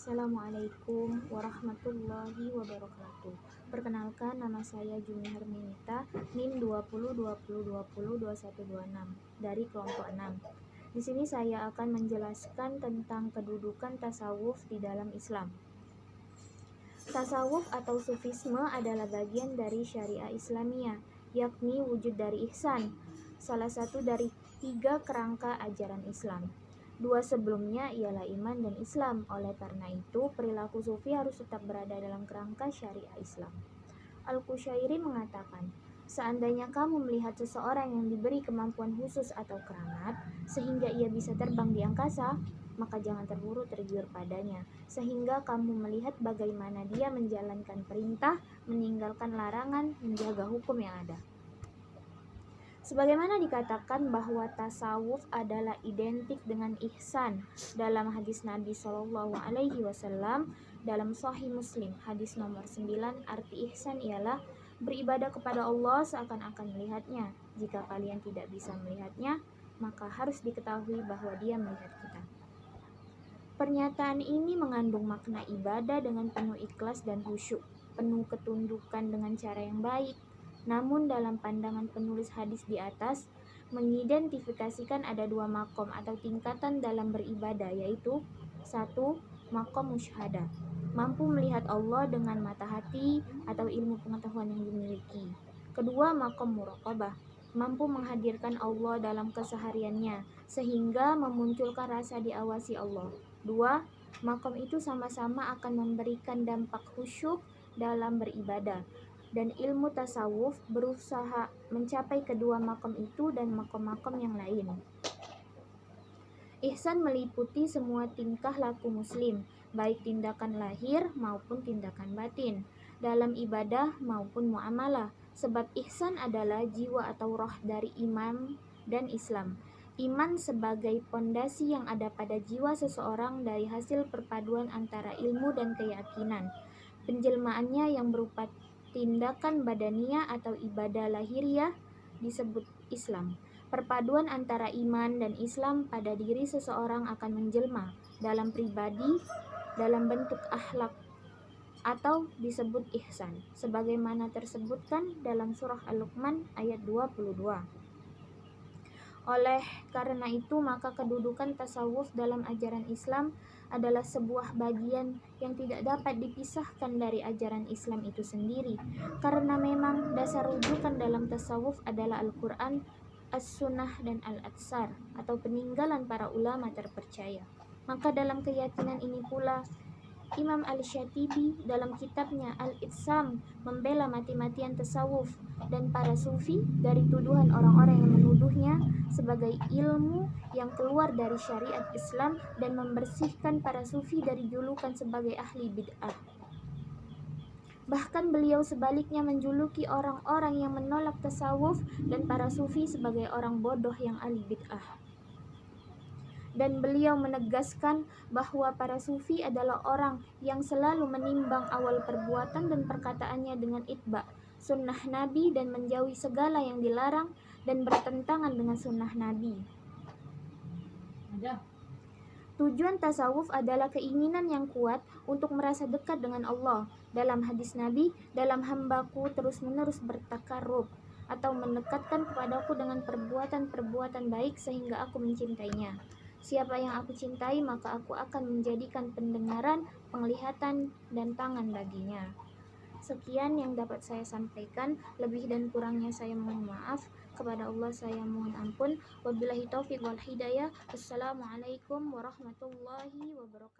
Assalamualaikum warahmatullahi wabarakatuh. Perkenalkan, nama saya Jumi Herminita, NIM 2020202126 dari kelompok 6. Di sini saya akan menjelaskan tentang kedudukan tasawuf di dalam Islam. Tasawuf atau sufisme adalah bagian dari syariah Islamiyah, yakni wujud dari ihsan, salah satu dari 3 kerangka ajaran Islam. 2 sebelumnya ialah iman dan Islam. Oleh karena itu, perilaku sufi harus tetap berada dalam kerangka syariah Islam. Al-Qushairi mengatakan, seandainya kamu melihat seseorang yang diberi kemampuan khusus atau keramat sehingga ia bisa terbang di angkasa, maka jangan terburu tergiur padanya, sehingga kamu melihat bagaimana dia menjalankan perintah, meninggalkan larangan, menjaga hukum yang ada. Sebagaimana dikatakan bahwa tasawuf adalah identik dengan ihsan dalam hadis Nabi SAW dalam Sahih Muslim, hadis nomor 9, arti ihsan ialah beribadah kepada Allah seakan-akan melihatnya. Jika kalian tidak bisa melihatnya, maka harus diketahui bahwa dia melihat kita. Pernyataan ini mengandung makna ibadah dengan penuh ikhlas dan khusyuk, penuh ketundukan dengan cara yang baik. Namun dalam pandangan penulis hadis di atas, mengidentifikasikan ada 2 makom atau tingkatan dalam beribadah, yaitu 1. Makom musyahadah, mampu melihat Allah dengan mata hati atau ilmu pengetahuan yang dimiliki. Kedua, makom muraqabah, mampu menghadirkan Allah dalam kesehariannya sehingga memunculkan rasa diawasi Allah. 2. Makom itu sama-sama akan memberikan dampak khusyuk dalam beribadah, dan ilmu tasawuf berusaha mencapai kedua makom itu dan makom-makom yang lain. Ihsan meliputi semua tingkah laku muslim, baik tindakan lahir maupun tindakan batin, dalam ibadah maupun muamalah, sebab ihsan adalah jiwa atau roh dari iman dan Islam. Iman sebagai pondasi yang ada pada jiwa seseorang dari hasil perpaduan antara ilmu dan keyakinan. Penjelmaannya yang berupa tindakan badaniah atau ibadah lahiriah disebut Islam. Perpaduan antara iman dan Islam pada diri seseorang akan menjelma dalam pribadi dalam bentuk akhlak atau disebut ihsan, sebagaimana tersebutkan dalam surah Al-Luqman ayat 22. Oleh karena itu, maka kedudukan tasawuf dalam ajaran Islam adalah sebuah bagian yang tidak dapat dipisahkan dari ajaran Islam itu sendiri, karena memang dasar rujukan dalam tasawuf adalah Al-Quran, As-Sunnah, dan Al-Atsar atau peninggalan para ulama terpercaya. Maka dalam keyakinan ini pula Imam Al-Syatibi dalam kitabnya Al-Itsam membela mati-matian tasawuf dan para sufi dari tuduhan orang-orang yang menuduhnya sebagai ilmu yang keluar dari syariat Islam dan membersihkan para sufi dari julukan sebagai ahli bid'ah. Bahkan beliau sebaliknya menjuluki orang-orang yang menolak tasawuf dan para sufi sebagai orang bodoh yang ahli bid'ah. Dan beliau menegaskan bahwa para sufi adalah orang yang selalu menimbang awal perbuatan dan perkataannya dengan itba sunnah Nabi dan menjauhi segala yang dilarang dan bertentangan dengan sunnah Nabi. Tujuan tasawuf adalah keinginan yang kuat untuk merasa dekat dengan Allah. Dalam hadis Nabi, dalam hambaku terus-menerus bertakarrub atau mendekatkan kepadaku dengan perbuatan-perbuatan baik sehingga aku mencintainya. Siapa yang aku cintai, maka aku akan menjadikan pendengaran, penglihatan, dan tangan baginya. Sekian yang dapat saya sampaikan. Lebih dan kurangnya saya mohon maaf. Kepada Allah saya mohon ampun. Wabillahi taufiq wal hidayah. Assalamualaikum warahmatullahi wabarakatuh.